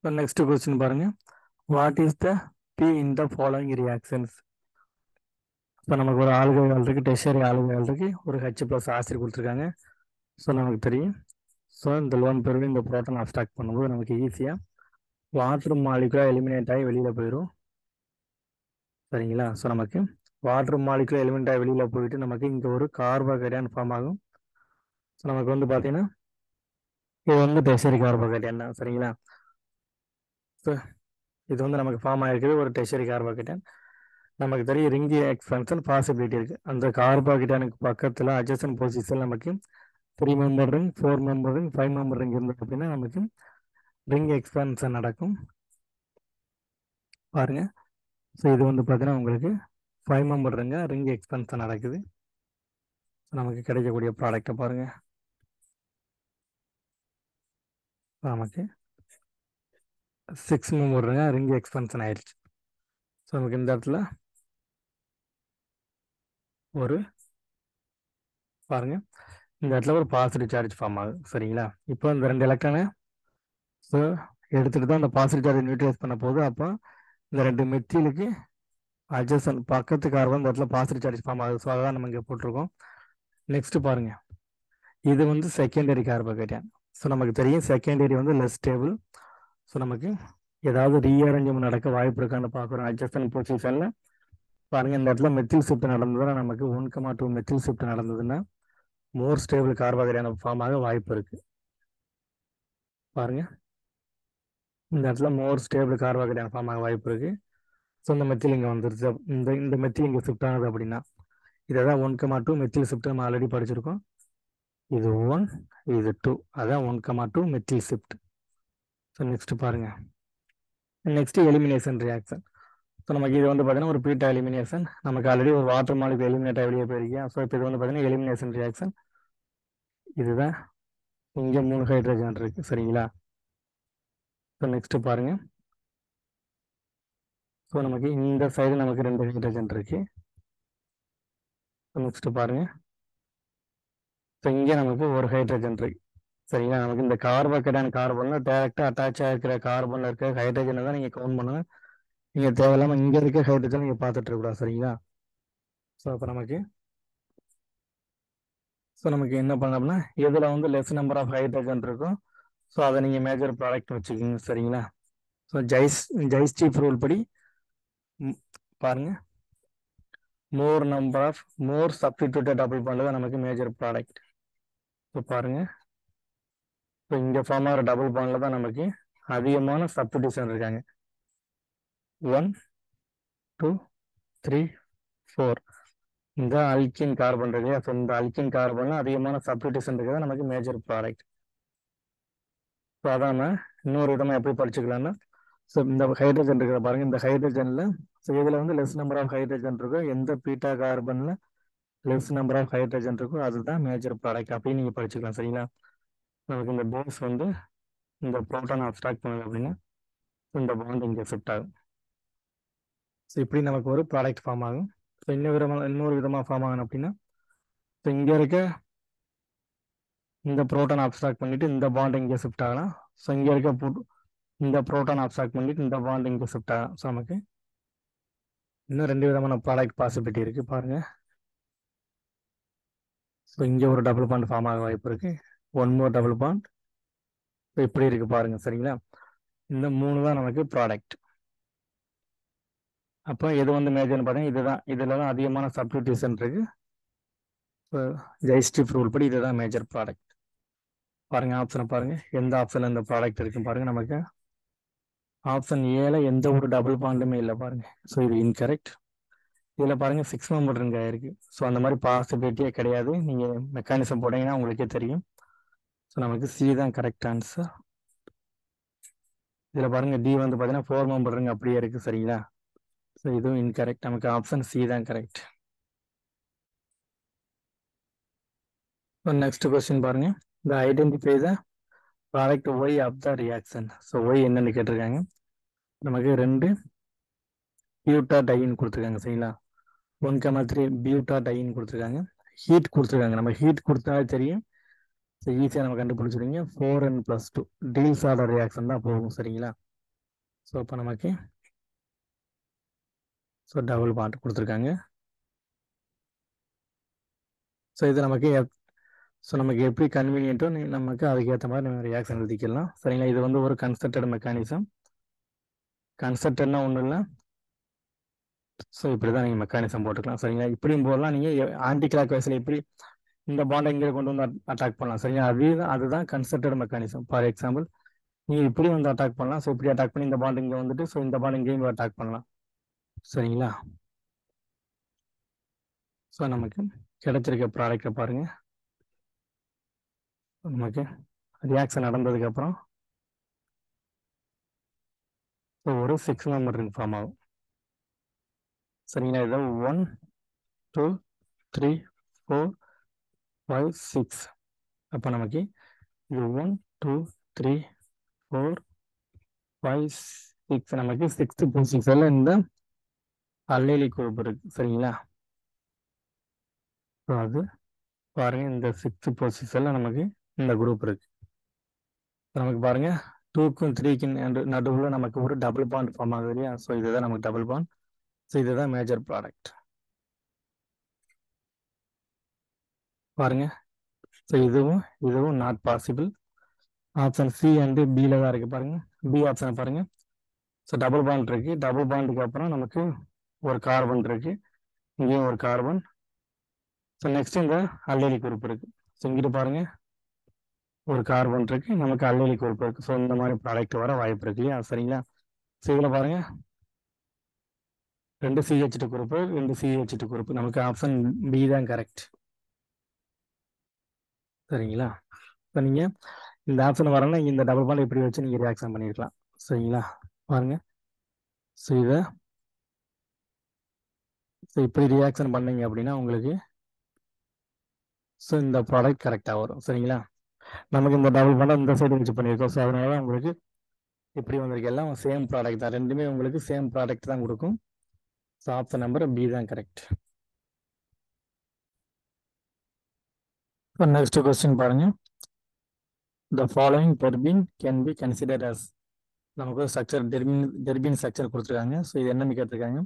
இப்போ next question பாருங்க. What is the be in the following reactions? இப்போ நமக்கு ஒரு ஆல்கஹால் இருக்கு, டெர்ஷியரி ஆல்கஹால் இருக்கு, ஒரு ஹெச் ப்ளஸ் ஆசிட் கொடுத்துருக்காங்க. ஸோ நமக்கு தெரியும். ஸோ இந்த லோன் பிறகு இந்த புரோட்டான் அப்ஸ்ட்ராக்ட் பண்ணும்போது நமக்கு ஈஸியாக வாட்டர் மாலிகுலாக எலிமினேட் ஆகி வெளியில் போயிடும். சரிங்களா? ஸோ நமக்கு வாட்டர் மாலிகுலாக எலிமினேட் ஆகி வெளியில் போயிட்டு நமக்கு இங்கே ஒரு கார்போஹைட்ரேட் ஃபார்ம் ஆகும். ஸோ நமக்கு வந்து பார்த்தீங்கன்னா இது வந்து டெர்ஷியரி கார்போஹைட்ரேட் தான். சரிங்களா? ஸோ இது வந்து நமக்கு ஃபார்ம் ஆகிருக்குது ஒரு டெர்ஷியரி கார்போஹைட்ரேட். நமக்கு தெரியும் ரிங்கி எக்ஸ்பென்ஷன் பாசிபிலிட்டி இருக்குது. அந்த கார்போஹைட்ரேட்டுக்கு பக்கத்தில் அட்ஜசன்ட் பொசிஷன் நமக்கு 3 member ring, 4 member ring, 5 member ring இருந்தது அப்படின்னா நமக்கு ரிங் எக்ஸ்பென்ஷன் நடக்கும். பாருங்க. ஸோ இது வந்து பார்த்தீங்கன்னா உங்களுக்கு 5 மெம்பர் ரிங் எக்ஸ்பென்ஷன் நடக்குது. நமக்கு கிடைக்கக்கூடிய ப்ராடக்டை பாருங்க. நமக்கு 6 மெம்பர் ரிங் எக்ஸ்பென்ஷன் ஆயிடுச்சு. ஸோ நமக்கு இந்த இடத்துல ஒரு பாருங்க, இந்த இடத்துல ஒரு பாசிட்டிவ் சார்ஜ் ஃபார்ம் ஆகுது. சரிங்களா? இப்போ இந்த 2 எலக்ட்ரானை ஸோ எடுத்துகிட்டு தான் அந்த பாசிட்டிவ் சார்ஜ் நியூட்ரலைஸ் பண்ண போகுது. அப்போ இந்த 2 மெத்திலுக்கு அட்ஜசன்ட் பக்கத்து கார்பன் இந்த இடத்துல பாசிட்டிவ் சார்ஜ் ஃபார்ம் ஆகுது. ஸோ அதான் நம்ம இங்கே போட்டிருக்கோம். நெக்ஸ்ட் பாருங்க, இது வந்து செகண்டரி கார்போஹைட்ரேட். ஸோ நமக்கு தெரியும் செகண்டரி வந்து லெஸ் ஸ்டேபிள். ஸோ நமக்கு ஏதாவது ரீஅரேஞ்ச்மெண்ட் நடக்க வாய்ப்பு இருக்கான்னு பார்க்குறோம். அட்ஜஸ்டன் பொசிஷனில் பாருங்க, இந்த இடத்துல மெத்தில் ஷிஃப்ட் நடந்ததுன்னா நமக்கு 1,2 மெத்தில் ஷிஃப்ட் நடந்ததுன்னா மோர் ஸ்டேபிள் கார்போஹைட்ரேட் ஃபார்ம் ஆக வாய்ப்பு இருக்கு. பாருங்க, இந்த இடத்துல மோர் ஸ்டேபிள் கார்போஹைட்ரேட் ஃபார்ம் ஆக வாய்ப்பு இருக்கு. ஸோ இந்த மெத்தில் இங்கே வந்துருச்சு. இந்த மெத்தில் இங்கே ஷிஃப்ட் ஆகுது அப்படின்னா இதை தான் 1,2 மெத்தில் ஷிஃப்ட் நம்ம ஆல்ரெடி படிச்சிருக்கோம். இது 1, இது 2, அதான் 1,2 மெத்தில் ஷிஃப்ட். ஸோ நெக்ஸ்ட் பாருங்க, நெக்ஸ்ட் எலிமினேஷன் ரியாக்ஷன். ஸோ நமக்கு இது வந்து பார்த்தீங்கன்னா ஒரு பீட்டா எலிமினேஷன். நமக்கு ஆல்ரெடி ஒரு வாட்டர் மாலிகுல் எலிமினேட் வெளியே போயிருக்கேன். ஸோ இப்போ இது வந்து பார்த்தீங்கன்னா எலிமினேஷன் ரியாக்ஷன். இதுதான் இங்கே 3 ஹைட்ரஜன் இருக்கு. சரிங்களா? ஸோ நெக்ஸ்ட் பாருங்க, ஸோ நமக்கு இந்த சைடு நமக்கு 2 ஹைட்ரஜன் இருக்கு. நெக்ஸ்ட் பாருங்க, ஸோ இங்கே நமக்கு ஒரு ஹைட்ரஜன் இருக்கு. சரிங்களா? நமக்கு இந்த கார்பன்ல டேரக்டா அட்டாச் ஆகிருக்கிற கார்பன்ல இருக்க ஹைட்ரஜனை தான் நீங்க கவுண்ட் பண்ணுங்க. நீங்க தேவையில்லாம இங்க இருக்க ஹைட்ரஜன் நீங்க பார்த்துட்டு இருக்கக்கூடாது. சரிங்களா? ஸோ அப்போ நமக்கு என்ன பண்ணோம்னா எதுல வந்து லெஸ் நம்பர் ஆஃப் ஹைட்ரஜன் இருக்கும் ஸோ அதை நீங்க மேஜர் ப்ராடக்ட் வச்சுக்கோங்க. சரிங்களா? ஸோ ஜைஸ்டீப் ரூல் படி பாருங்க, மோர் சப்ஸ்டிடியூட்டட் டபுள் பாண்ட் தான் நமக்கு மேஜர் ப்ராடக்ட். ஸோ பாருங்க, இப்போ இங்க ஃபார்ம் ஆகிற டபுள் பாண்ட்ல தான் நமக்கு அதிகமான சப்ஸ்டிடியூஷன் இருக்காங்க. 1, 2, 3, 4 இந்த அல்கின் கார்பன் இருக்கு. ஸோ இந்த அல்கின் கார்பன்ல அதிகமான சப்ஸ்டிடியூஷன் இருக்கிறது நமக்கு மேஜர் ப்ராடக்ட். ஸோ அதான் நம்ம இன்னொரு விதமாக எப்படி படிச்சுக்கலாம்னா, ஸோ இந்த ஹைட்ரஜன் இருக்கிற பாருங்க, இந்த ஹைட்ரஜன்ல ஸோ இதில் வந்து லெஸ் நம்பர் ஆஃப் ஹைட்ரஜன் இருக்கும். எந்த பீட்டா கார்பன்ல லெஸ் நம்பர் ஆஃப் ஹைட்ரஜன் இருக்கோ அதுதான் மேஜர் ப்ராடக்ட் அப்படின்னு நீங்கள் படிச்சுக்கலாம். சரிங்களா? நமக்கு இந்த பேஸ் வந்து இந்த புரோட்டான் அப்ஸ்ட்ராக்ட் பண்ணுது அப்படின்னா இந்த பாண்ட் இங்கே ஷிஃப்ட் ஆகும். ஸோ இப்படி நமக்கு ஒரு ப்ராடக்ட் ஃபார்ம் ஆகும். ஸோ இன்னொரு விதமாக ஃபார்ம் ஆகணும் அப்படின்னா ஸோ இங்கே இருக்க இந்த புரோட்டான் அப்ஸ்ட்ராக்ட் பண்ணிட்டு இந்த பாண்ட் இங்கே ஷிஃப்ட் ஆகலாம். ஸோ இங்கே இருக்க இந்த புரோட்டான் அப்ஸ்ட்ராக்ட் பண்ணிட்டு இந்த பாண்ட் இங்கே ஷிஃப்ட் ஆகலாம். ஸோ நமக்கு இன்னும் 2 விதமான ப்ராடக்ட் பாசிபிலிட்டி இருக்கு. பாருங்க, ஸோ இங்கே ஒரு டபுள் பாண்ட் ஃபார்ம் ஆக வாய்ப்பு இருக்கு. 1 மோர் டபுள் பாண்ட். ஸோ இப்படி இருக்கு பாருங்க. சரிங்களா? இந்த 3 தான் நமக்கு ப்ராடக்ட். அப்போ எது வந்து மேஜர்னு பார்த்தீங்கன்னா இதுதான். இதில் தான் அதிகமான சப்ஸ்டிடியூஷன் இருக்கு. ஸோ ஜைஸ்டிப் ரூல் படி இதுதான் மேஜர் ப்ராடக்ட். பாருங்க, ஆப்ஷனை பாருங்க, எந்த ஆப்ஷன்ல இந்த ப்ராடக்ட் இருக்குன்னு பாருங்க. நமக்கு ஆப்ஷன் ஏல எந்த ஒரு டபுள் பாண்டுமே இல்லை பாருங்க. ஸோ இது இன்கரெக்ட். இதில் பாருங்க 6 மெம்பர் ரிங் ஆயிருக்கு. ஸோ அந்த மாதிரி பாசிபிலிட்டியே கிடையாது. நீங்க மெக்கானிசம் போட்டீங்கன்னா உங்களுக்கே தெரியும். ஸோ நமக்கு சி தான் கரெக்ட் ஆன்சர். இதில் பாருங்க டி வந்து பார்த்தீங்கன்னா 4 மெம்பர் ரிங் அப்படியே இருக்கு. சரிங்களா? ஸோ இதுவும் இன்கரெக்ட். நமக்கு ஆப்ஷன் சி தான் கரெக்ட். நெக்ஸ்ட் கொஸ்டின் பாருங்க, இந்த identify the product Y of the reaction. So Y என்னன்னு கேட்டிருக்காங்க. நமக்கு 2 பியூட்டாடைன் கொடுத்துருக்காங்க. சரிங்களா? 1,3 பியூட்டாடைன் கொடுத்துருக்காங்க. ஹீட் கொடுத்துருக்காங்க. நம்ம ஹீட் கொடுத்தாலே தெரியும். ஸோ ஈஸியாக நம்ம கண்டுபிடிச்சிருங்க. 4n + 2 டீல்ஸ் ஆர்டர் ரியாக்ஷன் தான் போகும். சரிங்களா? ஸோ இப்போ நமக்கு ஸோ டபுள் பாண்ட் கொடுத்துருக்காங்க. ஸோ இது நமக்கு ஸோ நமக்கு எப்படி கன்வீனியன்ட்டோ நமக்கு அதுக்கேற்ற மாதிரி நம்ம ரியாக்ஷன் எழுதிக்கலாம். சரிங்களா? இது வந்து ஒரு கன்ஸ்ட்ரக்டட் மெக்கானிசம். கன்ஸ்ட்ரக்டட்னா ஒன்றும் இல்லை. ஸோ இப்படி தான் நீங்கள் மெக்கானிசம் போட்டுக்கலாம். சரிங்களா? இப்படியும் போடலாம். நீங்கள் ஆன்டி கிளாக் வைஸில் இப்படி இந்த பாண்டை இங்கே கொண்டு வந்து அட்டாக் பண்ணலாம். சரிங்களா? அதுதான் கன்ஸ்ட்ரக்டட் மெக்கானிசம். ஃபார் எக்ஸாம்பிள் நீங்கள் இப்படி வந்து அட்டாக் பண்ணலாம். ஸோ இப்படி அட்டாக் பண்ணி இந்த பாண்ட் இங்கே வந்துட்டு ஸோ இந்த பாண்ட் இங்கேயும் அட்டாக் பண்ணலாம். சரிங்களா? ஸோ நமக்கு கிடைச்சிருக்க ப்ராடக்டை பாருங்க. நமக்கு ரியாக்ஷன் நடந்ததுக்கப்புறம் ஸோ ஒரு 6 மெம்பர் ரிங் ஃபார்ம் ஆகும். சரிங்களா? இதை 1 2 3 4 5 6. அப்போ நமக்கு இது 1 2 3 4 5 6 நமக்கு 6th பொசிஷன்ல இந்த அல்லைலி குரூப் இருக்கு. சரிங்களா? ஸோ அது பாருங்க, இந்த 6th பொசிஷன்ல நமக்கு இந்த குரூப் இருக்கு. நமக்கு பாருங்க 2க்கும் 3க்கும் நடுவில் நமக்கு ஒரு டபுள் பாண்ட் ஃபார்ம் ஆகுது இல்லையா? ஸோ இதுதான் நமக்கு டபுள் பாண்ட். ஸோ இதுதான் மேஜர் ப்ராடக்ட். பாருங்க. ஸோ இதுவும் not possible. Option C and பியில் தான் இருக்கு. பாருங்க, பி ஆப்ஷனை பாருங்க. ஸோ டபுள் பாண்ட் இருக்கு. டபுள் பாண்டுக்கு அப்புறம் நமக்கு ஒரு கார்பன் இருக்கு. இங்கேயும் ஒரு கார்பன். ஸோ நெக்ஸ்ட் இந்த அல்லைலி குரூப் இருக்கு. ஸோ இங்கிட்டு பாருங்க ஒரு கார்பன் இருக்கு, நமக்கு அல்லைலி குரூப் இருக்கு. ஸோ இந்த மாதிரி ப்ராடக்ட் வர வாய்ப்பு இருக்கு இல்லையா? சரிங்களா? ஸோ இதில் பாருங்க 2 CH2 குரூப், 2 CH2 குரூப். நமக்கு ஆப்ஷன் பி தான் கரெக்ட். சரிங்களா? இப்போ நீங்கள் இந்த ஆப்ஷன் வரலன்னா இந்த டபுள் பாண்ட் இப்படி வச்சு நீங்கள் ரியாக்ஷன் பண்ணியிருக்கலாம். சரிங்களா? பாருங்க. ஸோ இதை இப்படி ரியாக்ஷன் பண்ணீங்க அப்படின்னா உங்களுக்கு ஸோ இந்த ப்ராடக்ட் கரெக்டாக வரும். சரிங்களா? நமக்கு இந்த டபுள் பாண்டை இந்த சைடு வச்சு பண்ணியிருக்கோம். ஸோ அதனால தான் உங்களுக்கு இப்படி வந்திருக்கு. எல்லாம் சேம் ப்ராடக்ட் தான். ரெண்டுமே உங்களுக்கு சேம் ப்ராடக்ட் தான் கொடுக்கும். ஸோ ஆப்ஷன் நம்பர் பி தான் கரெக்ட். இப்போ நெக்ஸ்ட் கொஸ்டின் பாருங்க. The following turbine can be considered as, நமக்கு ஸ்ட்ரக்சர் டெர்பின் ஸ்ட்ரக்சர் கொடுத்துருக்காங்க. ஸோ இது என்னன்னு கேட்டிருக்காங்க.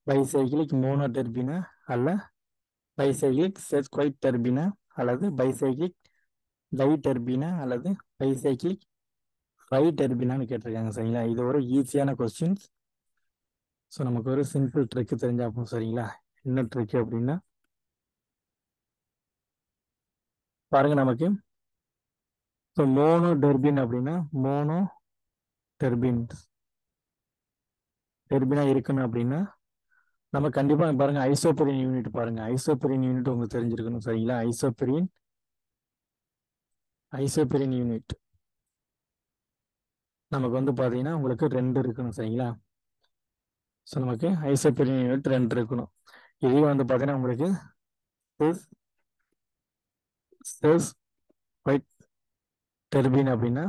பைசைக்கிளிக் மோனோ டெர்பினா அல்ல பைசைக்கிளிக் செஸ்குவைட் டெர்பினா அல்லது பைசைக்கிளிக் டை டெர்பினா அல்லது பைசைக்கிளிக் ட்ரை டெர்பினான்னு கேட்டிருக்காங்க. சரிங்களா? இது ஒரு ஈஸியான கொஸ்டின்ஸ். ஸோ நமக்கு ஒரு சிம்பிள் ட்ரிக்கு தெரிஞ்சாப்போம். சரிங்களா? என்ன ட்ரிக்கு அப்படின்னா பாருங்க, நமக்கு ஸோ மோனோ டெர்பின் அப்படின்னா மோனோ டெர்பினா இருக்கணும் அப்படின்னா நம்ம கண்டிப்பாக பாருங்க ஐசோபெரின் யூனிட் பாருங்க. ஐசோபெரின் யூனிட் உங்களுக்கு தெரிஞ்சிருக்கணும். சரிங்களா? ஐசோபெரின் யூனிட் நமக்கு வந்து பார்த்தீங்கன்னா உங்களுக்கு 2 இருக்கணும். சரிங்களா? ஸோ நமக்கு ஐசோபெரின் யூனிட் 2 இருக்கணும். இதே வந்து பார்த்தீங்கன்னா உங்களுக்கு ஒயிட் டெர்பின் அப்படின்னா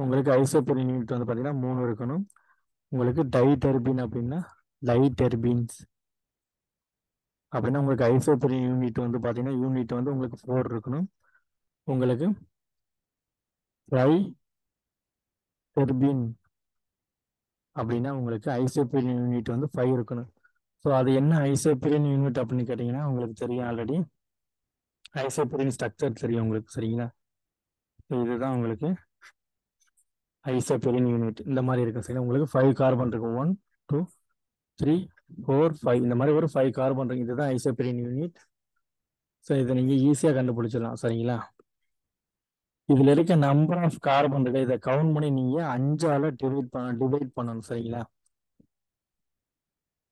உங்களுக்கு ஐசோபெரின் யூனிட் வந்து பார்த்தீங்கன்னா 3 இருக்கணும். உங்களுக்கு டை டெர்பின் அப்படின்னா டை டெர்பின்ஸ் அப்படின்னா உங்களுக்கு ஐசோபெரின் யூனிட் வந்து பார்த்தீங்கன்னா யூனிட் வந்து உங்களுக்கு 4 இருக்கணும். உங்களுக்கு ட்ரை டெர்பின் அப்படின்னா உங்களுக்கு ஐசோபெரின் யூனிட் வந்து 5 இருக்கணும். ஸோ அது என்ன ஐசோபெரின் யூனிட் அப்படின்னு கேட்டிங்கன்னா உங்களுக்கு தெரியும். ஆல்ரெடி ஐசோபெரின் ஸ்ட்ரக்சர் தெரியும் உங்களுக்கு. சரிங்களா? ஸோ இதுதான் உங்களுக்கு ஐசோபெரின் யூனிட். இந்த மாதிரி இருக்கும். சரிங்களா? உங்களுக்கு 5 கார்பன் இருக்கும். 1 2 3 4 5 இந்த மாதிரி ஒரு 5 கார்பன் இருக்கு. இதுதான் ஐசோபெரின் யூனிட். ஸோ இதை நீங்கள் ஈஸியாக கண்டுபிடிச்சிடலாம். சரிங்களா? இதில் இருக்க நம்பர் ஆஃப் கார்பன் இருக்கு. இதை கவுண்ட் பண்ணி நீங்கள் 5ஆல் டிவைட் பண்ணணும். சரிங்களா?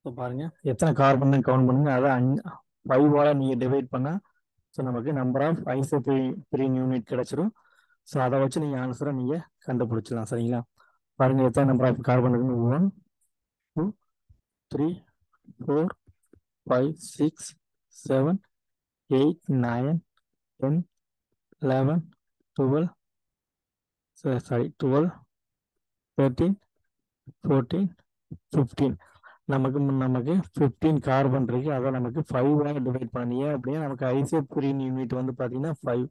ஸோ பாருங்க எத்தனை கார்பன் கவுண்ட் பண்ணுங்க. அதை 5ஆல் நீங்கள் டிவைட் பண்ணால் ஸோ நமக்கு நம்பர் ஆஃப் ஐசோபெரின் யூனிட் கிடைச்சிரும். ஸோ அதை வச்சு நீங்கள் ஆன்சரை நீங்கள் கண்டுபிடிச்சிடலாம். சரிங்களா? பாருங்க எத்தனை நம்பர் ஆஃப் கார்பன் இருக்குன்னு. 1 2 3 4 5 6 7 8 9 10 11 12 12 13 14 15 நமக்கு 15 கார்பன் இருக்கு. அதை நமக்கு 5ஆக டிவைட் பண்ணி அப்படியே நமக்கு ஐசோபெரின் யூனிட் வந்து பார்த்தீங்கன்னா 5.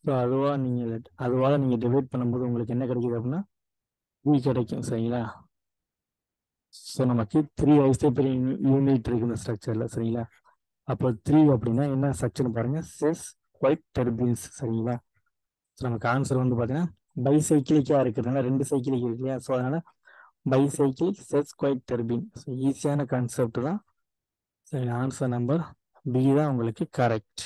ஸோ அதுவாக நீங்கள் டிவைட் பண்ணும்போது உங்களுக்கு என்ன கிடைக்குது அப்படின்னா த்ரீ கிடைக்கும் சரிங்களா. ஸோ நமக்கு 3 ஐசோப்ரோபைன் யூனிட் இருக்கு இந்த ஸ்ட்ரக்சரில் சரிங்களா. அப்போ 3 அப்படின்னா என்ன ஸ்ட்ரக்சர்னு பாருங்க, செஸ் குவைட் டெர்பின்ஸ் சரிங்களா. ஸோ நமக்கு ஆன்சர் வந்து பார்த்தீங்கன்னா பைசைக்கிளிக்காக இருக்கிறதுனால 2 சைக்கிளிக் இருக்கு இல்லையா. ஸோ அதனால பைசைக்கிளிக் செஸ் குவைட் டெர்பின். ஸோ ஈஸியான கான்செப்ட் தான். சரி, ஆன்சர் நம்பர் பி தான் உங்களுக்கு கரெக்ட்.